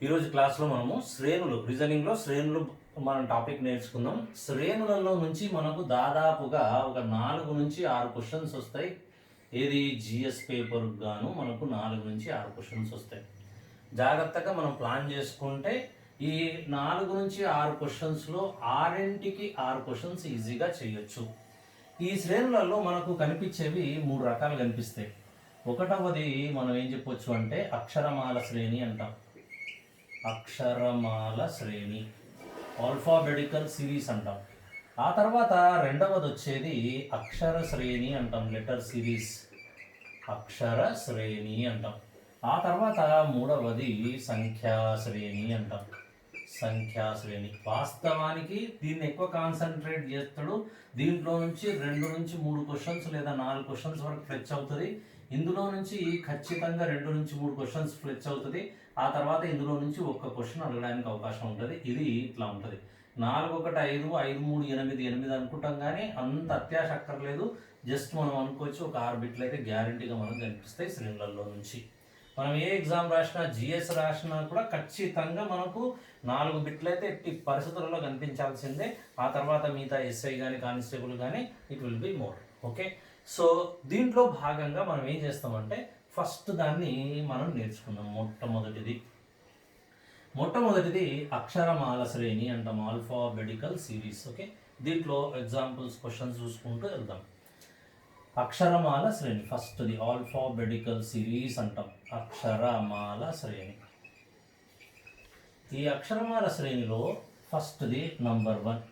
ఈరోజు క్లాస్లో మనము శ్రేణులు రీజనింగ్లో శ్రేణులు మనం టాపిక్ నేర్చుకుందాం. శ్రేణులలో నుంచి మనకు దాదాపుగా ఒక 4 నుంచి 6 క్వశ్చన్స్ వస్తాయి. ఏది జిఎస్ పేపర్ గాను మనకు 4 నుంచి 6 క్వశ్చన్స్ వస్తాయి. జాగ్రత్తగా మనం ప్లాన్ చేసుకుంటే ఈ 4 నుంచి 6 క్వశ్చన్స్లో 6 క్వశ్చన్స్ ఈజీగా చేయొచ్చు. ఈ శ్రేణులలో మనకు కనిపించేవి 3 రకాలు కనిపిస్తాయి. ఒకటవది మనం ఏం చెప్పొచ్చు అంటే అక్షరమాల శ్రేణి అంటాం. అక్షరమాల శ్రేణి ఆల్ఫాబెటికల్ సిరీస్ అంటాం. ఆ తర్వాత రెండవది వచ్చేది అక్షర శ్రేణి అంటాం, లెటర్ సిరీస్ అక్షర శ్రేణి అంటాం. ఆ తర్వాత మూడవది సంఖ్యా శ్రేణి అంటాం, సంఖ్యా శ్రేణి. వాస్తవానికి దీన్ని ఎక్కువ కాన్సన్ట్రేట్ చేస్తాడు. దీంట్లో నుంచి 2 నుంచి 3 క్వశ్చన్స్ లేదా 4 క్వశ్చన్స్ వరకు ఫ్లెచ్ అవుతుంది. ఇందులో నుంచి ఖచ్చితంగా 2 నుంచి 3 క్వశ్చన్స్ ఫ్లెచ్ అవుతుంది. ఆ తర్వాత ఇందులో నుంచి 1 క్వశ్చన్ అడగడానికి అవకాశం ఉంటుంది. ఇది ఇట్లా ఉంటుంది. 4 1 5 5 3 8 8 అనుకుంటాం, కానీ అంత అత్యాశ అక్కర్లేదు. జస్ట్ మనం అనుకోవచ్చు ఒక 6 బిట్లు అయితే గ్యారంటీగా మనకు కనిపిస్తాయి శ్రేణులలో నుంచి. మనం ఏ ఎగ్జామ్ రాసినా, జిఎస్ రాసినా కూడా ఖచ్చితంగా మనకు 4 బిట్లు అయితే ఎట్టి పరిస్థితులలో కనిపించాల్సిందే. ఆ తర్వాత మిగతా ఎస్ఐ కానీ కానిస్టేబుల్ కానీ it will be more. Okay, so దీంట్లో భాగంగా మనం ఏం చేస్తామంటే ఫస్ట్ దాన్ని మనం నేర్చుకుందాం. మొట్టమొదటిది అక్షరమాల శ్రేణి అంటాం, ఆల్ఫాబెటికల్ సిరీస్. ఓకే, దీంట్లో ఎగ్జాంపుల్స్ క్వశ్చన్స్ చూసుకుంటూ వెళ్దాం. అక్షరమాల శ్రేణి ఫస్ట్ది ఆల్ఫాబెటికల్ సిరీస్ అంటాం, అక్షరమాల శ్రేణి. ఈ అక్షరమాల శ్రేణిలో ఫస్ట్ది నంబర్ 1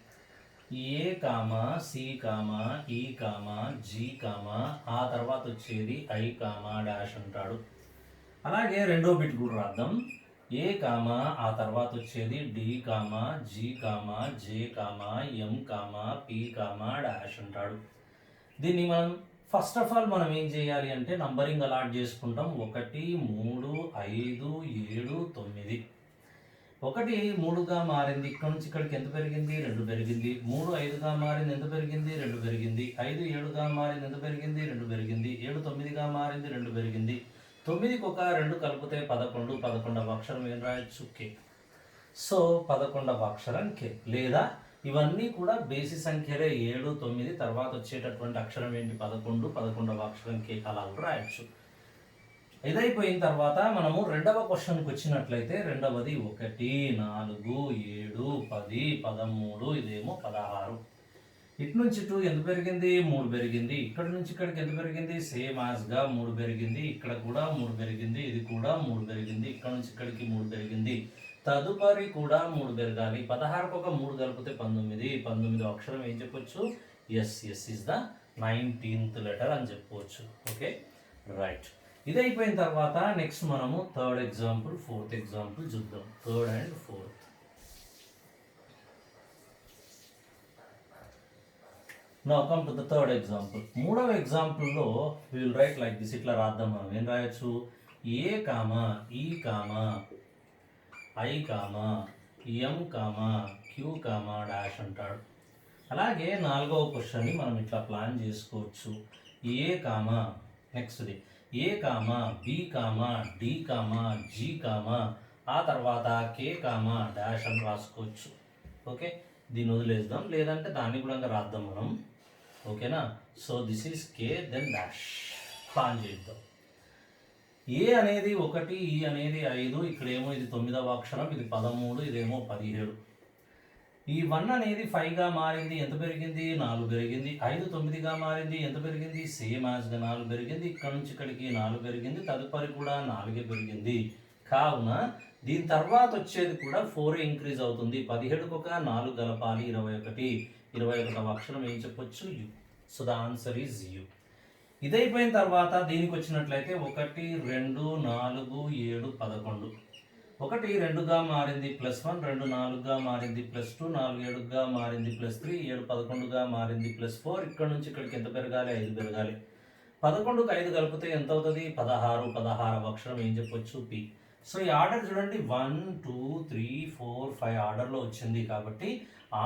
ఏ comma C comma E comma G comma, ఆ తర్వాత వచ్చేది ఐ కామా డాష్ అంటాడు. అలాగే రెండో బిట్ కూడా రాద్దాం. ఏ కామా, ఆ తర్వాత వచ్చేది డి కామా జీ కామా జే comma M comma P comma dash అంటాడు. దీన్ని మనం ఫస్ట్ ఆఫ్ ఆల్ మనం ఏం చేయాలి అంటే నంబరింగ్ అలాట్ చేసుకుంటాం. 1 3 5 7 9. 1 3గా మారింది, ఇక్కడ నుంచి ఇక్కడికి ఎంత పెరిగింది? 2 పెరిగింది. 3 5గా మారింది, ఎంత పెరిగింది? 2 పెరిగింది. 5 7గా మారింది, ఎంత పెరిగింది? 2 పెరిగింది. 7 9గా మారింది, 2 పెరిగింది. 9కి ఒక 2 కలిపితే 11. 11వ అక్షరం ఏం రాయొచ్చు? కే. సో 11వ అక్షరం కే. లేదా ఇవన్నీ కూడా బేసి సంఖ్యలే. 7 9 తర్వాత వచ్చేటటువంటి అక్షరం ఏంటి? 11. 11వ అక్షరం కే. అలా కూడా రాయొచ్చు. ఇదైపోయిన తర్వాత మనము రెండవ క్వశ్చన్కి వచ్చినట్లయితే రెండవది 1 4 7 10 13, ఇదేమో 16. ఇటు నుంచి ఇటు ఎంత పెరిగింది? 3 పెరిగింది. ఇక్కడ నుంచి ఇక్కడికి ఎంత పెరిగింది? సేమ్ యాజ్గా 3 పెరిగింది. ఇక్కడ కూడా 3 పెరిగింది. ఇది కూడా 3 పెరిగింది. ఇక్కడ నుంచి ఇక్కడికి 3 పెరిగింది. తదుపరి కూడా 3 పెరగాలి. 16కు ఒక 3 కలిపితే 19. 19వ అక్షరం ఏం చెప్పొచ్చు? S. S is the 19th letter అని చెప్పవచ్చు. Okay, right. ఇది అయిపోయిన తర్వాత నెక్స్ట్ మనము థర్డ్ ఎగ్జాంపుల్, ఫోర్త్ ఎగ్జాంపుల్ చూద్దాం. Third and fourth. Now come to the third example. మూడవ ఎగ్జాంపుల్లో we will write like this. ఇట్లా రాద్దాం. మనం ఏం రాయొచ్చు? A comma E comma I comma M comma Q comma dash అంటాడు. అలాగే 4వ క్వశ్చన్ని మనం ఇట్లా ప్లాన్ చేసుకోవచ్చు. ఏ కామా, నెక్స్ట్ది A comma B comma D comma G comma, ఆ తర్వాత కే కామా డాష్ అని రాసుకోవచ్చు. ఓకే, దీన్ని వదిలేద్దాం, లేదంటే దాన్ని కూడా రాద్దాం మనం. ఓకేనా? So this is K, then dash. Plan చేద్దాం. ఏ అనేది 1, ఈ అనేది 5, ఇక్కడేమో ఇది 9వ అక్షరం, ఇది 13, ఇదేమో 17. ఈ 1 అనేది 5గా మారింది, ఎంత పెరిగింది? 4 పెరిగింది. 5 9గా మారింది, ఎంత పెరిగింది? సేమ్ యాజ్గా 4 పెరిగింది. ఇక్కడ నుంచి ఇక్కడికి 4 పెరిగింది. తదుపరి కూడా 4 పెరిగింది. కావున దీని తర్వాత వచ్చేది కూడా 4 ఇంక్రీజ్ అవుతుంది. 17కు ఒక 4 కలపాలి, 21. 21వ అక్షరం ఏం చెప్పొచ్చు? U. So the answer is U. ఇదైపోయిన తర్వాత దీనికి వచ్చినట్లయితే 1 2 4 7 11. 1 2గా మారింది +1, 2 4గా మారింది +2, 4 7గా మారింది +3, 7 11గా మారింది +4. ఇక్కడ నుంచి ఇక్కడికి ఎంత పెరగాలి? 5 పెరగాలి. 11కు 5 కలిపితే ఎంత అవుతుంది? 16. 16వ అక్షరం ఏం చెప్పొచ్చు? పి. సో ఈ ఆర్డర్ చూడండి, 1 2 3 4 5 ఆర్డర్లో వచ్చింది. కాబట్టి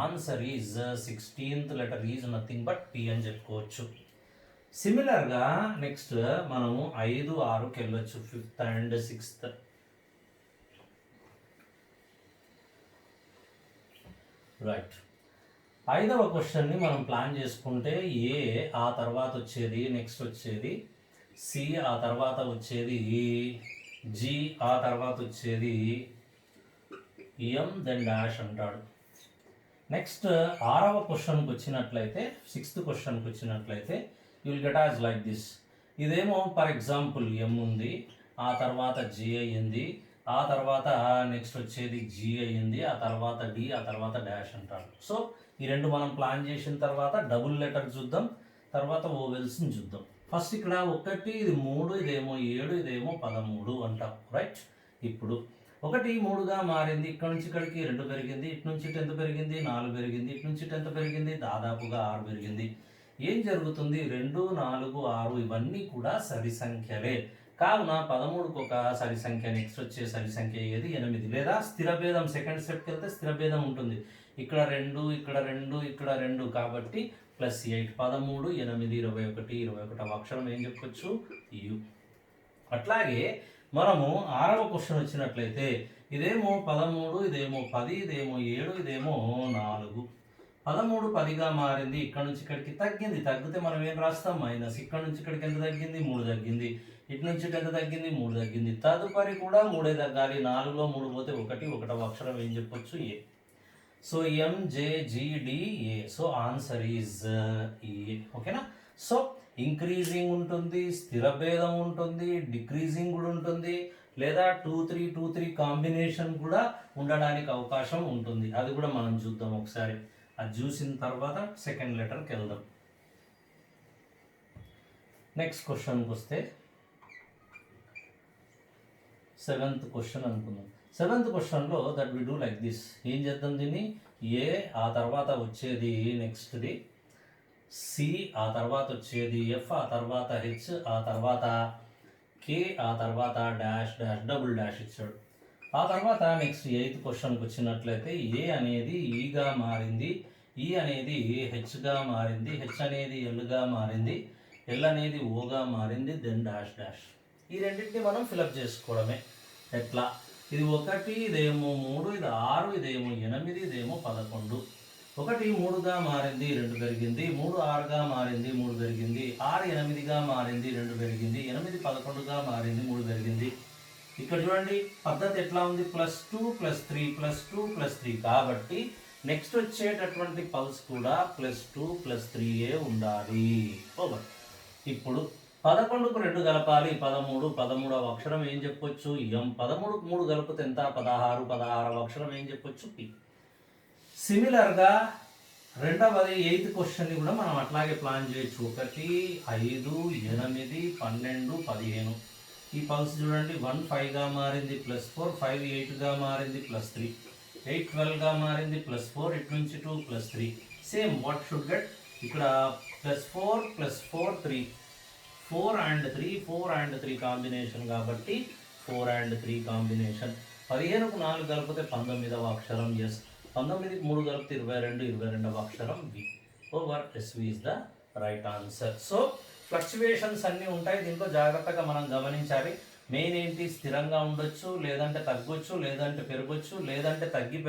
answer is 16th letter is nothing but P అని చెప్పుకోవచ్చు. సిమిలర్గా నెక్స్ట్ మనము 5 6కి వెళ్ళొచ్చు, 5th అండ్ 6th. రైట్. ఐదవ క్వశ్చన్ని మనం ప్లాన్ చేసుకుంటే ఏ, ఆ తర్వాత వచ్చేది నెక్స్ట్ వచ్చేది సి, ఆ తర్వాత వచ్చేది జి, ఆ తర్వాత వచ్చేది ఎం, దెన్ డాష్ అంటాడు. నెక్స్ట్ ఆరవ క్వశ్చన్కి వచ్చినట్లయితే, సిక్స్త్ క్వశ్చన్కి వచ్చినట్లయితే you will get as like this. ఇదేమో ఫర్ ఎగ్జాంపుల్ ఎం ఉంది, ఆ తర్వాత జి అయ్యింది, ఆ తర్వాత నెక్స్ట్ వచ్చేది జి అయ్యింది, ఆ తర్వాత డి, ఆ తర్వాత డాష్ అంటారు. సో ఈ రెండు మనం ప్లాన్ చేసిన తర్వాత డబుల్ లెటర్ చూద్దాం, తర్వాత ఓవెల్స్ని చూద్దాం. ఫస్ట్ ఇక్కడ ఒకటి, ఇది 3, ఇదేమో 7, ఇదేమో 13 అంటాం. రైట్. ఇప్పుడు 1 3గా మారింది, ఇక్కడ నుంచి ఇక్కడికి 2 పెరిగింది, ఇటు నుంచి ఇటు ఎంత పెరిగింది 4 పెరిగింది, ఇటు నుంచి ఇటు ఎంత పెరిగింది దాదాపుగా 6 పెరిగింది. ఏం జరుగుతుంది? 2 4 6 ఇవన్నీ కూడా సరి సంఖ్యలే. కావున 13కు ఒక సరి సంఖ్య, నెక్స్ట్ వచ్చే సరి సంఖ్య ఏది? 8. లేదా స్థిర భేదం, సెకండ్ స్టెప్కి వెళ్తే స్థిర భేదం ఉంటుంది. ఇక్కడ 2, ఇక్కడ 2, ఇక్కడ 2 కాబట్టి +8 13 8 21 21 అక్షరం ఏం చెప్పొచ్చు? యు. అట్లాగే మనము 6వ క్వశ్చన్ వచ్చినట్లయితే ఇదేమో 13, ఇదేమో 10, ఇదేమో 7, ఇదేమో 4. 13 10గా మారింది, ఇక్కడ నుంచి ఇక్కడికి తగ్గింది, తగ్గితే మనం ఏం రాస్తాం? మైనస్. ఇక్కడ నుంచి ఇక్కడికి ఎంత తగ్గింది? 3 తగ్గింది, ఇటు నుంచి ఇటు ఎంత తగ్గింది? 3 తగ్గింది. తదుపరి కూడా 3 తగ్గాలి. 4లో 3 పోతే 1, 1వ అక్షరం ఏం చెప్పొచ్చు? A. So MJGDA. So answer is A. ఓకేనా? సో ఇంక్రీజింగ్ ఉంటుంది, స్థిర భేదం ఉంటుంది, డిక్రీజింగ్ కూడా ఉంటుంది, లేదా 2 3 2 3 కాంబినేషన్ కూడా ఉండడానికి అవకాశం ఉంటుంది. అది కూడా మనం చూద్దాం ఒకసారి. అది చూసిన తర్వాత సెకండ్ లెటర్కి వెళ్దాం. నెక్స్ట్ క్వశ్చన్కి వస్తే 7th క్వశ్చన్ అనుకుందాం. 7th క్వశ్చన్లో that we do like this. ఏం చేద్దాం దీన్ని? ఏ, ఆ తర్వాత వచ్చేది నెక్స్ట్ది సి, ఆ తర్వాత వచ్చేది ఎఫ్, ఆ తర్వాత హెచ్, ఆ తర్వాత కే, ఆ తర్వాత డాష్ డాష్ డబుల్ డాష్ ఇచ్చాడు. ఆ తర్వాత నెక్స్ట్ 8th క్వశ్చన్కి వచ్చినట్లయితే ఏ అనేది ఈగా మారింది, ఈ అనేది హెచ్గా మారింది, హెచ్ అనేది ఎల్గా మారింది, ఎల్ అనేది ఓగా మారింది, దెన్ డాష్ డాష్. ఈ రెండింటిని మనం ఫిలప్ చేసుకోవడమే. ఎట్లా? ఇది 1, ఇదేమో 3, ఇది 6, ఇదేమో 8, ఇదేమో 11. 1 3గా మారింది, 2 పెరిగింది, 3 6గా మారింది, 3 పెరిగింది, 6 8గా మారింది, 2 పెరిగింది, 8 11గా మారింది, 3 పెరిగింది. ఇక్కడ చూడండి పద్ధతి ఎట్లా ఉంది? +2 +3 +2 +3. కాబట్టి నెక్స్ట్ వచ్చేటటువంటి పల్స్ కూడా +2 +3 ఉండాలి. ఓకే. ఇప్పుడు 11కు 2 కలపాలి, 13. 13వ అక్షరం ఏం చెప్పొచ్చు? ఎం. 13కు 3 కలిపితే ఎంత? 16. 16వ అక్షరం ఏం చెప్పొచ్చు? పి. సిమిలర్గా రెండవది 8th క్వశ్చన్ని కూడా మనం అట్లాగే ప్లాన్ చేయొచ్చు. 1 5 8 12 15. ఈ పల్స్ చూడండి. 1 5గా మారింది +4, 5 8గా మారింది +3, 8 12గా మారింది +4, ఇటు నుంచి 2 +3. Same what should get? ఇక్కడ +4 +4 3, 4 and 3 4 and 3 కాంబినేషన్ కాబట్టి 4 and 3 కాంబినేషన్. 15కు 4 కలిపితే 19వ అక్షరం ఎస్, 19కి 3 కలిపితే 22, 22వ అక్షరం V. Over SV is the right answer. So fluctuations అన్నీ ఉంటాయి, దీంట్లో జాగ్రత్తగా మనం గమనించాలి. మెయిన్ ఏంటి? స్థిరంగా ఉండొచ్చు, లేదంటే తగ్గొచ్చు, లేదంటే పెరగొచ్చు, లేదంటే తగ్గి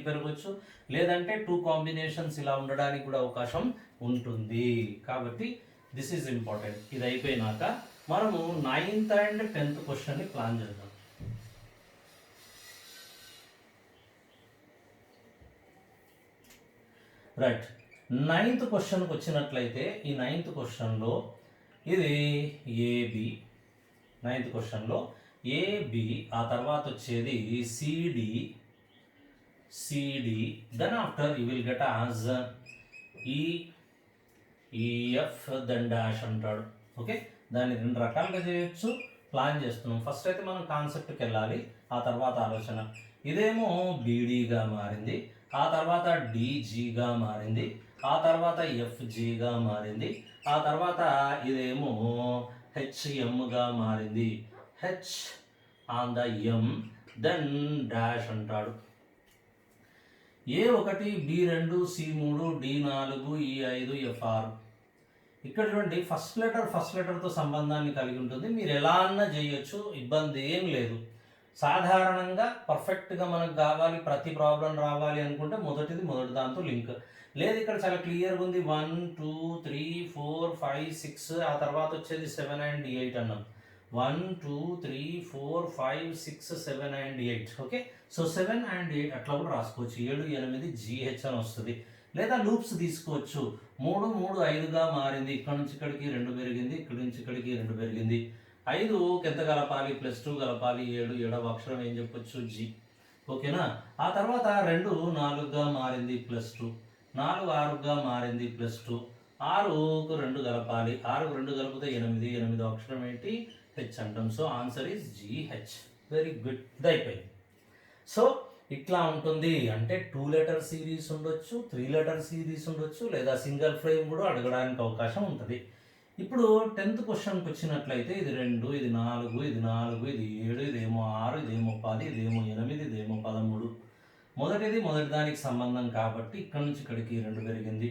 పెరగొచ్చు, లేదంటే 2 కాంబినేషన్స్ ఇలా ఉండడానికి కూడా అవకాశం ఉంటుంది. కాబట్టి దిస్ ఈజ్ ఇంపార్టెంట్. ఇది అయిపోయినాక మనము 9th and 10th క్వశ్చన్ని ప్లాన్ చేద్దాం. రైట్. 9th క్వశ్చన్కి వచ్చినట్లయితే ఈ 9th క్వశ్చన్లో ఇది ఏబి. 9th క్వశ్చన్లో ఏబి, ఆ తర్వాత వచ్చేది CD, then after you will get as EF then dash అంటాడు. ఓకే. దాన్ని 2 రకాలుగా చేయొచ్చు, ప్లాన్ చేస్తున్నాం. ఫస్ట్ అయితే మనం కాన్సెప్ట్కి వెళ్ళాలి, ఆ తర్వాత ఆలోచన. ఇదేమో బీడీగా మారింది, ఆ తర్వాత డీజీగా మారింది, ఆ తర్వాత ఎఫ్జీగా మారింది, ఆ తర్వాత ఇదేమో హెచ్ఎంగా మారింది, H on the M, then dash అంటాడు. A1 B2 C3 D4 E5 F6. ఇక్కడ చూడండి ఫస్ట్ లెటర్తో సంబంధాన్ని కలిగి ఉంటుంది. మీరు ఎలా అన్నా చేయొచ్చు, ఇబ్బంది ఏం లేదు. సాధారణంగా పర్ఫెక్ట్గా మనకు కావాలి, ప్రతి ప్రాబ్లం రావాలి అనుకుంటే మొదటి దాంతో లింక్ లేదు. ఇక్కడ చాలా క్లియర్గా ఉంది 1 2 3 4 5 6, ఆ తర్వాత వచ్చేది 7 and 8 అన్నాం. 1 2 3 4 5 6 7 and 8. ఓకే, సో 7 and 8 అట్లా కూడా రాసుకోవచ్చు. 7 8 GH అని వస్తుంది. లేదా లూప్స్ తీసుకోవచ్చు. 3 3 5గా మారింది, ఇక్కడ నుంచి ఇక్కడికి 2 పెరిగింది, ఇక్కడ నుంచి ఇక్కడికి 2 పెరిగింది. 5 ఎంత కలపాలి, +2 కలపాలి. 7 7వ అక్షరం ఏం చెప్పొచ్చు, G. ఓకేనా. ఆ తర్వాత 2 4గా మారింది, +2. 4 6గా మారింది, +2. 6కు 2 కలపాలి. 6కు 2 కలిపితే 8. 8వ అక్షరం ఏంటి, H అంటాం. So answer is GH. Very good, ఇది అయిపోయింది. సో ఇట్లా ఉంటుంది. అంటే 2 లెటర్ సిరీస్ ఉండొచ్చు, 3 లెటర్ సిరీస్ ఉండొచ్చు, లేదా సింగిల్ ఫ్రేమ్ కూడా అడగడానికి అవకాశం ఉంటుంది. ఇప్పుడు 10th క్వశ్చన్కి వచ్చినట్లయితే ఇది 2, ఇది 4, ఇది 4, ఇది 7, ఇదేమో 6, ఇదేమో 10, ఇదేమో 8, ఇదేమో 13. మొదటి దానికి సంబంధం కాబట్టి ఇక్కడ నుంచి ఇక్కడికి 2 పెరిగింది,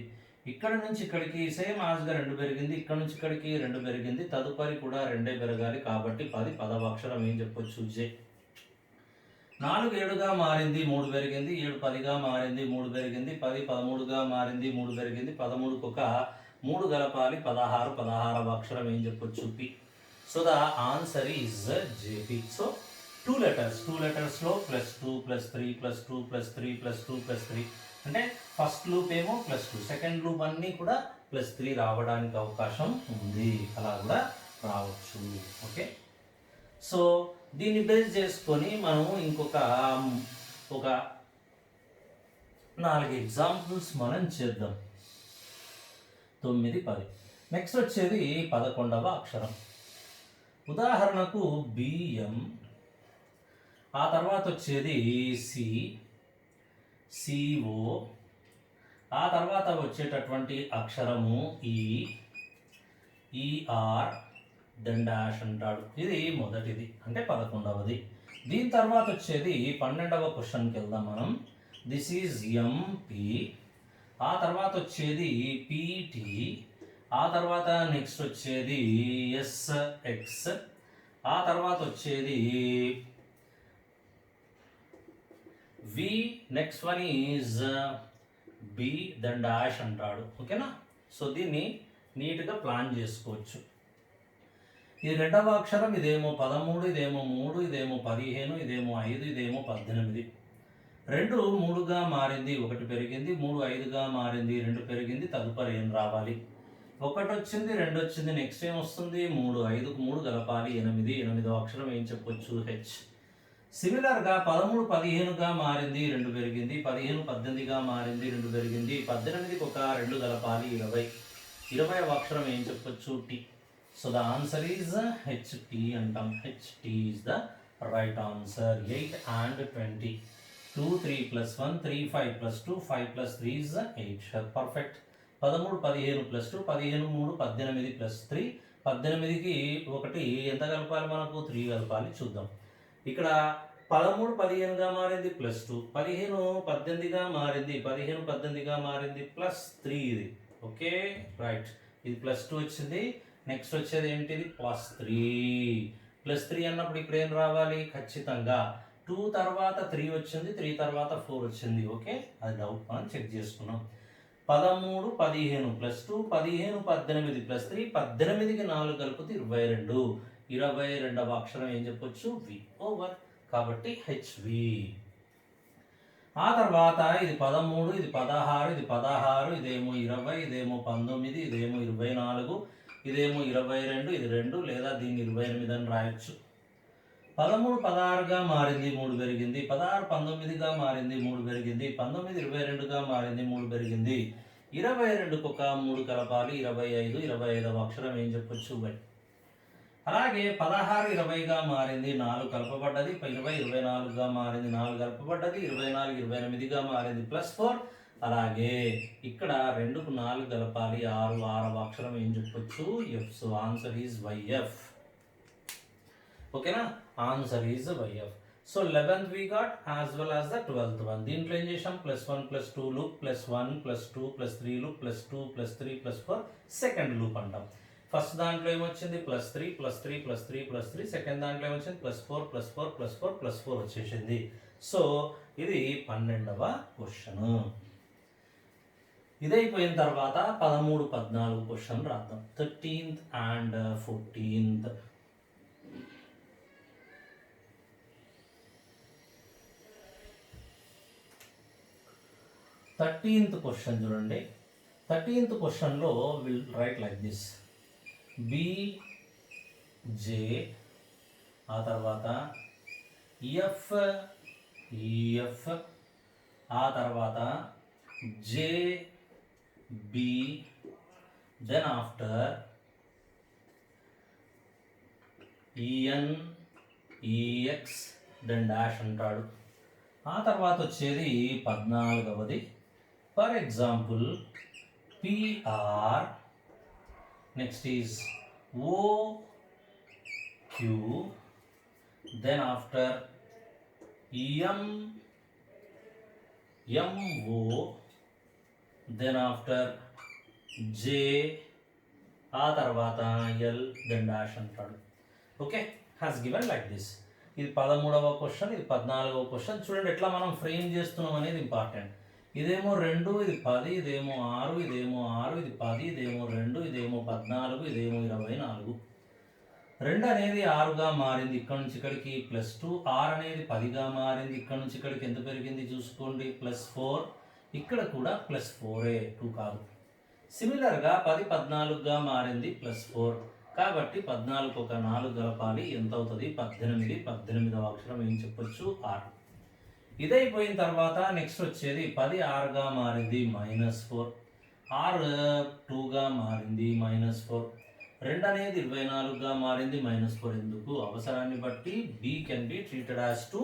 ఇక్కడ నుంచి ఇక్కడికి సేమ్ ఆజ్గా 2 పెరిగింది, ఇక్కడ నుంచి ఇక్కడికి 2 పెరిగింది. తదుపరి కూడా 2 పెరగాలి కాబట్టి 10. 10వ అక్షరం ఏం చెప్పొచ్చు, J. 4 7గా మారింది, 3 పెరిగింది. 7 10గా మారింది, 3 పెరిగింది. 10 13గా మారింది, 3 పెరిగింది. 13కు ఒక 3 కలపాలి, 16. 16వ అక్షరం ఏం చెప్పొచ్చు, P. So the answer is JP. So 2 లెటర్స్లో +2 +3 +2 +3 +2 +3 అంటే ఫస్ట్ లూప్ ఏమో +2, సెకండ్ లూప్ అన్నీ కూడా +3 రావడానికి అవకాశం ఉంది. అలా కూడా రావచ్చు. ఓకే, సో దీన్ని బేస్ చేసుకొని మనం ఇంకొక 4 ఎగ్జాంపుల్స్ మనం చేద్దాం. 9 10. నెక్స్ట్ వచ్చేది 11వ అక్షరం. ఉదాహరణకు BM, ఆ తర్వాత వచ్చేది C, CO, ఆ తర్వాత వచ్చేటటువంటి అక్షరము E, ER, దెన్ డాష్ అంటాడు. ఇది మొదటిది, అంటే 11వది. దీని తర్వాత వచ్చేది 12వ క్వశ్చన్కి వెళ్దాం మనం. దిస్ ఈజ్ MP, ఆ తర్వాత వచ్చేది PT, ఆ తర్వాత నెక్స్ట్ వచ్చేది SX, ఆ తర్వాత వచ్చేది V, next one is B, then dash అంటాడు. ఓకేనా. సో దీన్ని నీట్గా ప్లాన్ చేసుకోవచ్చు. ఈ 2వ అక్షరం ఇదేమో 13, ఇదేమో 3, ఇదేమో 15, ఇదేమో 5, ఇదేమో 18. 2 3గా మారింది, 1 పెరిగింది. 3 5గా మారింది, 2 పెరిగింది. తదుపరి ఏం రావాలి, 1 వచ్చింది, 2 వచ్చింది. నెక్స్ట్ ఏం వస్తుంది, 3. 5కు 3 కలపాలి, 8. 8వ అక్షరం ఏం చెప్పొచ్చు, H. సిమిలర్గా 13 15గా మారింది, 2 పెరిగింది. 15 18గా మారింది, 2 పెరిగింది. 18కి ఒక 2 కలపాలి, 20. 20వ అక్షరం ఏం చెప్పొచ్చు, T. So the answer is HT అంటాం. HT is the right answer. 8 and 20. 2 3 + 1 3 5 + 2 5 + 3 is 8. Perfect. 13 15 + 2 15 3 18 + 3. 18కి 1 ఎంత కలపాలి, మనకు 3 కలపాలి. చూద్దాం. ఇక్కడ 13 15గా మారింది, +2. 15 18గా మారింది, 15 18గా మారింది, +3 ఇది. Okay, right. ఇది +2 వచ్చింది. నెక్స్ట్ వచ్చేది ఏంటిది, +3. +3 అన్నప్పుడు ఇక్కడ ఏం రావాలి, ఖచ్చితంగా 2 తర్వాత 3 వచ్చింది, 3 తర్వాత 4 వచ్చింది. ఓకే, అది డౌట్ మనం చెక్ చేసుకున్నాం. 13 15 +2 15 18 +3 18కి 4 కలిపితే 22. 22వ అక్షరం ఏం చెప్పొచ్చు, V. ఓవర్. కాబట్టి HV. ఆ తర్వాత ఇది 13, ఇది 16, ఇది 16, ఇదేమో 20, ఇదేమో 19, ఇదేమో 24, ఇదేమో 22, ఇది 2, లేదా దీన్ని 28 అని రాయొచ్చు. 13 16గా మారింది, 3 పెరిగింది. 16 19గా మారింది, 3 పెరిగింది. 19 22గా మారింది, 3 పెరిగింది. 22కు ఒక 3 కలపాలి, 25. 25వ అక్షరం ఏం చెప్పొచ్చు, Y. అలాగే 16 20గా మారింది, 4 కలపబడ్డది. 20 24గా మారింది, 4 కలపబడ్డది. 24 28గా మారింది, +4. అలాగే ఇక్కడ 2కు 4 కలపాలి, 6. 6వ అక్షరం ఏం చెప్పొచ్చు, F. So answer is YF. ఓకేనా, answer is YF. So 11th we got as well as the 12th one. దీంట్లో ఏం చేసాం, +1 +2 లూప్, +1 +2 +3 లూప్, +2 +3 +4 సెకండ్ లూప్ అంటాం. ఫస్ట్ దాంట్లో ఏమొచ్చింది +3 +3 +3 +3, సెకండ్ దాంట్లో ఏమొచ్చింది +4 +4 +4 +4 వచ్చేసింది. సో ఇది 12వ క్వశ్చన్. ఇదైపోయిన తర్వాత 13, 14 క్వశ్చన్ రాద్దాం. 13th and 14th. 13th question చూడండి. 13th క్వశ్చన్లో will write like this: BJ, ఆ తర్వాత EF, ఆ తర్వాత JB, then after ENEX, then dash అంటాడు. ఆ తర్వాత వచ్చేది 14వది. For example PR, next is OQ, then after MO, then after J, ఆ తర్వాత L, then డాష్ అంటాడు. Okay, has given like this. ఇది 13వ క్వశ్చన్, ఇది 14వ క్వశ్చన్. చూడండి ఎట్లా మనం ఫ్రేమ్ చేస్తున్నాం అనేది ఇంపార్టెంట్. ఇదేమో 2, ఇది 10, ఇదేమో 6, ఇదేమో 6, ఇది 10, ఇదేమో 2, ఇదేమో 14, ఇదేమో 24. 2 అనేది 6గా మారింది, ఇక్కడ నుంచి ఇక్కడికి +2. 6 అనేది 10గా మారింది, ఇక్కడ నుంచి ఇక్కడికి ఎంత పెరిగింది చూసుకోండి, +4. ఇక్కడ కూడా +4, 2 కాదు. సిమిలర్గా 10 14గా మారింది, +4. కాబట్టి 14కు ఒక 4 కలపాలి, ఎంత అవుతుంది 18. 18వ అక్షరం ఏం చెప్పొచ్చు, R. ఇదైపోయిన తర్వాత నెక్స్ట్ వచ్చేది 10 6గా మారింది, -4. 6 2గా మారింది, -4. 2 అనేది 24గా మారింది, -4. ఎందుకు, అవసరాన్ని బట్టి B can be treated as 2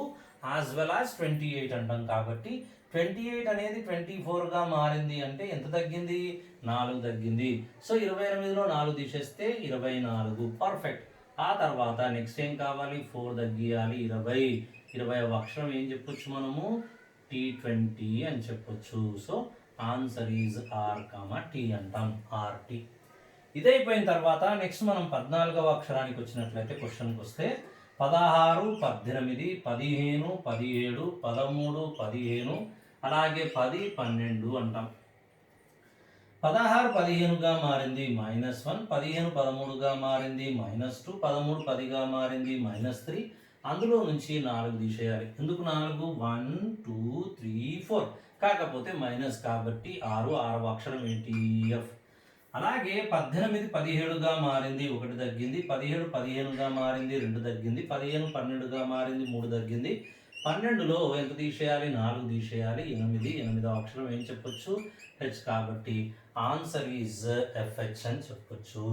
as well as 28 అంటాం. కాబట్టి 28 అనేది 24గా మారింది అంటే ఎంత తగ్గింది, 4 తగ్గింది. సో 28లో 4 తీసేస్తే 24. పర్ఫెక్ట్. ఆ తర్వాత నెక్స్ట్ ఏం కావాలి, 4 తగ్గియాలి, 20. 20వ అక్షరం ఏం చెప్పొచ్చు మనము, T20 అని చెప్పొచ్చు. So answer is R, T అంటాం, RT. ఇదైపోయిన తర్వాత నెక్స్ట్ మనం 14వ అక్షరానికి వచ్చినట్లయితే క్వశ్చన్కి వస్తే 16, 18, 15, 17, 13, 15, అలాగే 10, 12 అంటాం. 16 15గా మారింది, -1. 15 13గా మారింది, -2. 13 10గా మారింది, -3. అందులో నుంచి 4 తీసేయాలి. ఎందుకు 4? 1 2 3 4. కాకపోతే మైనస్ కాబట్టి 6వ అక్షరం ఏంటి, F. అలాగే 18 17గా మారింది, 1 తగ్గింది. 17 15గా మారింది, 2 తగ్గింది. 15 12గా మారింది, 3 తగ్గింది. 12లో ఎంత తీసేయాలి, 4 తీసేయాలి. 8వ అక్షరం ఏం చెప్పొచ్చు, H. కాబట్టి ఆన్సర్ ఈజ్ FH అని చెప్పొచ్చు.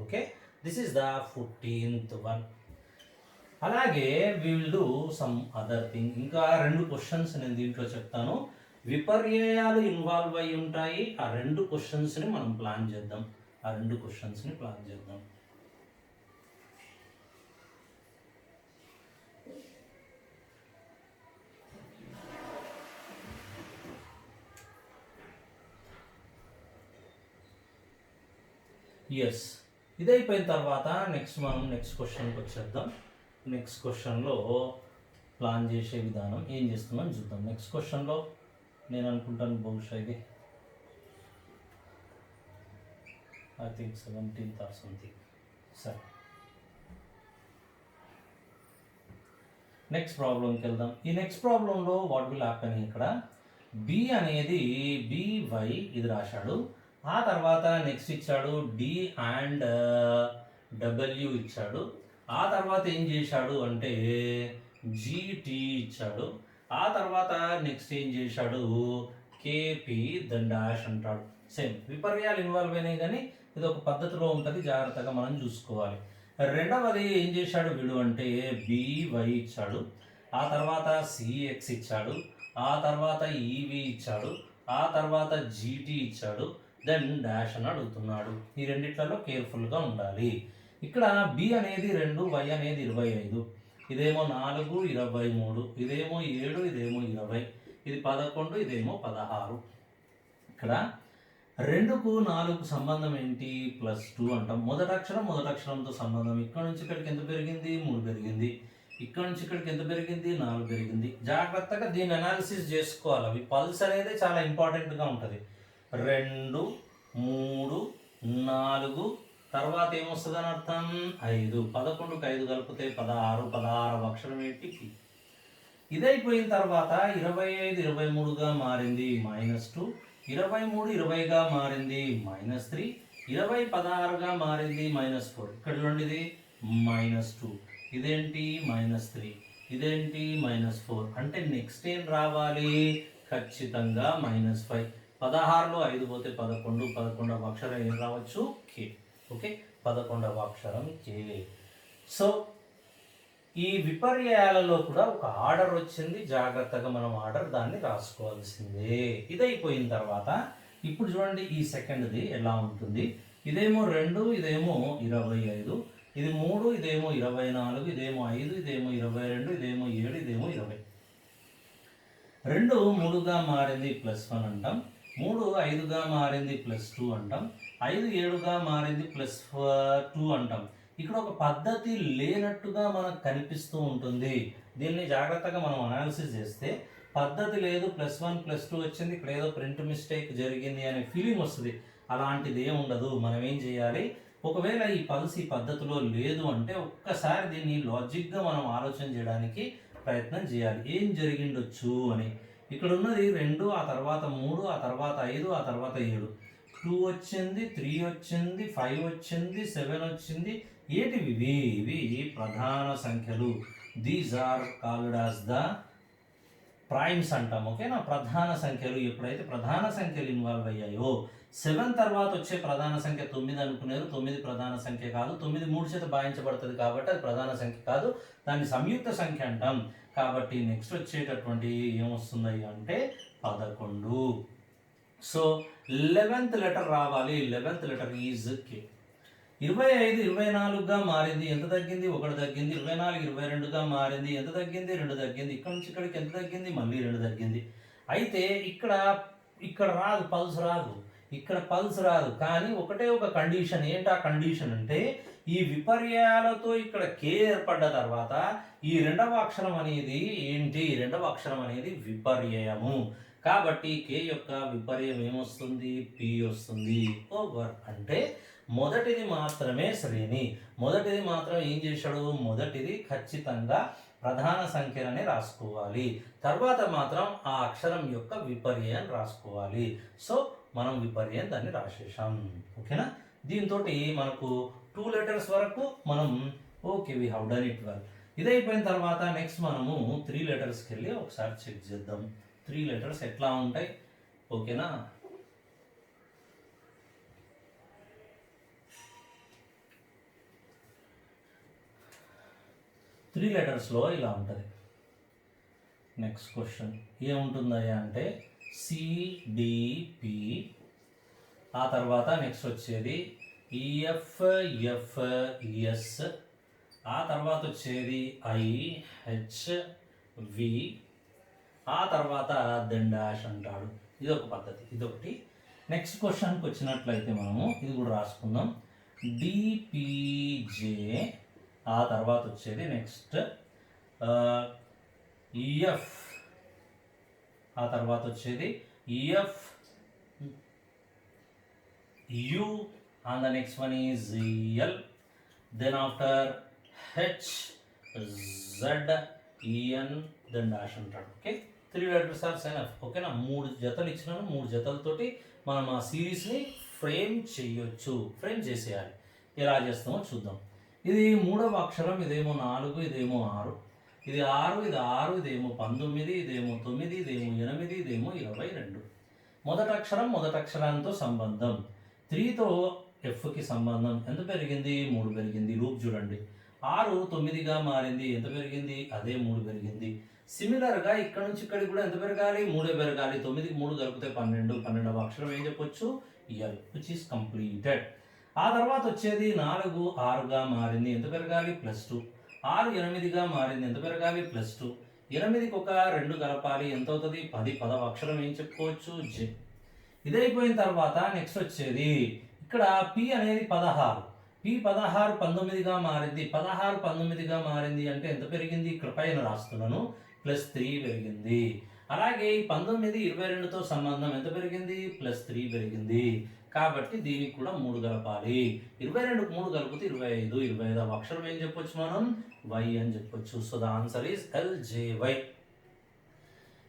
Okay, this is the 14th one. అలాగే we will do some other thing. ఇంకా 2 క్వశ్చన్స్ నేను దీంట్లో చెప్తాను. విపర్యయాలు ఇన్వాల్వ్ అయి ఉంటాయి. ఆ 2 క్వశ్చన్స్ని మనం ప్లాన్ చేద్దాం. ఎస్, ఇదైపోయిన తర్వాత మనం నెక్స్ట్ క్వశ్చన్కి వచ్చేద్దాం. నెక్స్ట్ క్వశ్చన్లో ప్లాన్ చేసే విధానం ఏం చేస్తున్నాం చూద్దాం. నెక్స్ట్ క్వశ్చన్లో నేను అనుకుంటాను బహుశా ఇది I think 17th or something. సరే, నెక్స్ట్ ప్రాబ్లంకి వెళ్దాం. ఈ నెక్స్ట్ ప్రాబ్లంలో వాట్ విల్ హ్యాపెన్, ఇక్కడ B అనేది BY ఇది రాశాడు. ఆ తర్వాత నెక్స్ట్ ఇచ్చాడు D and W ఇచ్చాడు. ఆ తర్వాత ఏం చేశాడు అంటే GT ఇచ్చాడు. ఆ తర్వాత నెక్స్ట్ ఏం చేశాడు KP దెన్ డాష్ అంటాడు. సేమ్ విపర్యాలు ఇన్వాల్వ్ అయినాయి, కానీ ఇది ఒక పద్ధతిలో ఉంటుంది, జాగ్రత్తగా మనం చూసుకోవాలి. రెండవది ఏం చేశాడు వీడు అంటే BY ఇచ్చాడు. ఆ తర్వాత CX ఇచ్చాడు. ఆ తర్వాత EV ఇచ్చాడు. ఆ తర్వాత GT ఇచ్చాడు. దెన్ డాష్ అని అడుగుతున్నాడు. ఈ రెండిట్లలో కేర్ఫుల్గా ఉండాలి. ఇక్కడ B అనేది 2, Y అనేది 25, ఇదేమో 4 23, ఇదేమో 7, ఇదేమో 20, ఇది 11, ఇదేమో 16. ఇక్కడ 2కు 4కు సంబంధం ఏంటి? +2 అంటాం. మొదటి అక్షరంతో సంబంధం. ఇక్కడ నుంచి ఇక్కడికి ఎంత పెరిగింది? 3 పెరిగింది. ఇక్కడ నుంచి ఇక్కడికి ఎంత పెరిగింది? 4 పెరిగింది. జాగ్రత్తగా దీన్ని అనాలిసిస్ చేసుకోవాలి. అవి పల్స్ అనేది చాలా ఇంపార్టెంట్గా ఉంటుంది. 2, 3, 4 తర్వాత ఏమొస్తుంది అని అర్థం? 5. 11కు 5 కలిపితే 16. 16వ అక్షరం ఏంటి? పి. ఇదైపోయిన తర్వాత 25 23గా మారింది -2, 23 20గా మారింది -3, 20 16గా మారింది -4. ఇక్కడ చూడండి, ఇది -2, ఇదేంటి -3, ఇదేంటి -4. అంటే నెక్స్ట్ ఏం రావాలి? ఖచ్చితంగా -5. 16లో 5 పోతే 11. 11వ అక్షరం ఏం రావచ్చు? కే. ఓకే, 11వ అక్షరం కే. సో ఈ విపర్యాలలో కూడా ఒక ఆర్డర్ వచ్చింది. జాగ్రత్తగా మనం దాన్ని రాసుకోవాల్సిందే. ఇదైపోయిన తర్వాత ఇప్పుడు చూడండి, ఈ సెకండ్ది ఎలా ఉంటుంది. ఇదేమో 2, ఇదేమో 25, ఇది 3, ఇదేమో 24, ఇదేమో 5, ఇదేమో 22, ఇదేమో 7, ఇదేమో 20. 2 3గా మారింది +1 అంటాం. 3 5గా మారింది +2 అంటాం. 5 7గా మారింది +2 అంటాం. ఇక్కడ ఒక పద్ధతి లేనట్టుగా మనకు కనిపిస్తూ ఉంటుంది. దీన్ని జాగ్రత్తగా మనం అనాలిసిస్ చేస్తే పద్ధతి లేదు, +1 +2 వచ్చింది, ఇక్కడ ఏదో ప్రింట్ మిస్టేక్ జరిగింది అనే ఫీలింగ్ వస్తుంది. అలాంటిది ఏమి ఉండదు. మనం ఏం చేయాలి? ఒకవేళ ఈ పల్స్ ఈ పద్ధతిలో లేదు అంటే ఒక్కసారి దీన్ని లాజిక్గా మనం ఆలోచన చేయడానికి ప్రయత్నం చేయాలి. ఏం జరిగిండొచ్చు అని. ఇక్కడ ఉన్నది 2, ఆ తర్వాత 3, ఆ తర్వాత 5, ఆ తర్వాత 7. 2 వచ్చింది, 3 వచ్చింది, 5 వచ్చింది, 7 వచ్చింది. ఏటివి? ఇవి ప్రధాన సంఖ్యలు. These are called as the primes అంటాం. ఓకేనా? ప్రధాన సంఖ్యలు. ఎప్పుడైతే ప్రధాన సంఖ్యలు ఇన్వాల్వ్ అయ్యాయో, 7 తర్వాత వచ్చే ప్రధాన సంఖ్య 9 అనుకున్నారు. 9 ప్రధాన సంఖ్య కాదు. 9 3 చేత భాగించబడుతుంది కాబట్టి అది ప్రధాన సంఖ్య కాదు, దాన్ని సంయుక్త సంఖ్య అంటాం. కాబట్టి నెక్స్ట్ వచ్చేటటువంటి ఏమొస్తుంది అంటే 11. సో 11th లెటర్ రావాలి. 11th లెటర్ ఈజ్ కే. 25 24గా మారింది, ఎంత తగ్గింది? 1 తగ్గింది. 24 22గా మారింది, ఎంత తగ్గింది? 2 తగ్గింది. ఇక్కడ నుంచి ఇక్కడికి ఎంత తగ్గింది? మళ్ళీ 2 తగ్గింది. అయితే ఇక్కడ రాదు, పల్స్ రాదు. ఇక్కడ పల్స్ రాదు. కానీ ఒకటే ఒక కండిషన్. ఏంటి ఆ కండిషన్ అంటే, ఈ విపర్యాలతో ఇక్కడ కే ఏర్పడ్డ తర్వాత ఈ రెండవ అక్షరం అనేది ఏంటి? రెండవ అక్షరం అనేది విపర్యయము. కాబట్టి కే యొక్క విపర్యం ఏమొస్తుంది? పి వస్తుంది. ఓవర్. అంటే మొదటిది మాత్రమే శ్రేణి. మొదటిది మాత్రం ఏం చేశాడు? మొదటిది ఖచ్చితంగా ప్రధాన సంఖ్యలని రాసుకోవాలి. తర్వాత మాత్రం ఆ అక్షరం యొక్క విపర్యం రాసుకోవాలి. సో మనం విపర్యం దాన్ని రాసేసాం. ఓకేనా? దీంతో మనకు 2 లెటర్స్ వరకు మనం okay, we have done it well. ఇదైపోయిన తర్వాత నెక్స్ట్ మనము 3 లెటర్స్కి వెళ్ళి ఒకసారి చెక్ చేద్దాం. 3 లెటర్స్ ఎట్లా ఉంటాయి. ఓకేనా? త్రీ లెటర్స్లో ఇలా ఉంటుంది. నెక్స్ట్ క్వశ్చన్ ఏముంటుందయ్యా అంటే సిడిపి, ఆ తర్వాత నెక్స్ట్ వచ్చేది ఈఎఫ్ఎఫ్ఎస్, ఆ తర్వాత వచ్చేది ఐహెచ్వి, ఆ తర్వాత దెన్ డాష్ అంటాడు. ఇదొక పద్ధతి, ఇదొకటి. నెక్స్ట్ క్వశ్చన్కి వచ్చినట్లయితే మనము ఇది కూడా రాసుకుందాం. డిపిజే, ఆ తర్వాత వచ్చేది నెక్స్ట్ ఈఎఫ్, ఆ తర్వాత వచ్చేది EF you, and the next one is L, then after H, Z, EN, then dash అంటాడు. Okay, 3 letters are enough. ఓకేనా? 3 జతలు ఇచ్చినాను. 3 జతలతోటి మనం ఆ సిరీస్ని ఫ్రేమ్ చేయొచ్చు. ఫ్రేమ్ చేసేయాలి. ఎలా చేస్తామో చూద్దాం. ఇది 3వ అక్షరం, ఇదేమో 4, ఇదేమో 6, ఇది 6, ఇది 6, ఇదేమో 19, ఇదేమో 9, ఇదేమో 8, ఇదేమో 22. మొదటి అక్షరంతో సంబంధం. 3తో ఎఫ్కి సంబంధం. ఎంత పెరిగింది? 3 పెరిగింది. రూప్ చూడండి. 6 9గా మారింది, ఎంత పెరిగింది? అదే 3 పెరిగింది. సిమిలర్గా ఇక్కడ నుంచి ఇక్కడికి కూడా ఎంత పెరగాలి? 3 పెరగాలి. 9కి 3 కలిపితే 12. 12వ అక్షరం ఏం చెప్పొచ్చు? L, which is completed. ఆ తర్వాత వచ్చేది 4 6గా మారింది, ఎంత పెరగాలి? +2. 6 8గా మారింది, ఎంత పెరగాలి? +2. 8కి ఒక 2 కలపాలి, ఎంత అవుతుంది? 10. 10వ అక్షరం ఏం చెప్పుకోవచ్చు? జే. ఇదైపోయిన తర్వాత నెక్స్ట్ వచ్చేది ఇక్కడ పి అనేది 16, పి 16 19గా మారింది. 16 19గా మారింది అంటే ఎంత పెరిగింది? ఇక్కడ పైన రాస్తున్నాను, +3 పెరిగింది. అలాగే ఈ 19 22తో సంబంధం ఎంత పెరిగింది? +3 పెరిగింది. కాబట్టి దీనికి కూడా 3 కలపాలి. 22కు 3 కలిపితే 25. 25వ అక్షరం ఏం చెప్పొచ్చు మనం? వై అని చెప్పొచ్చు. So the answer is LJY.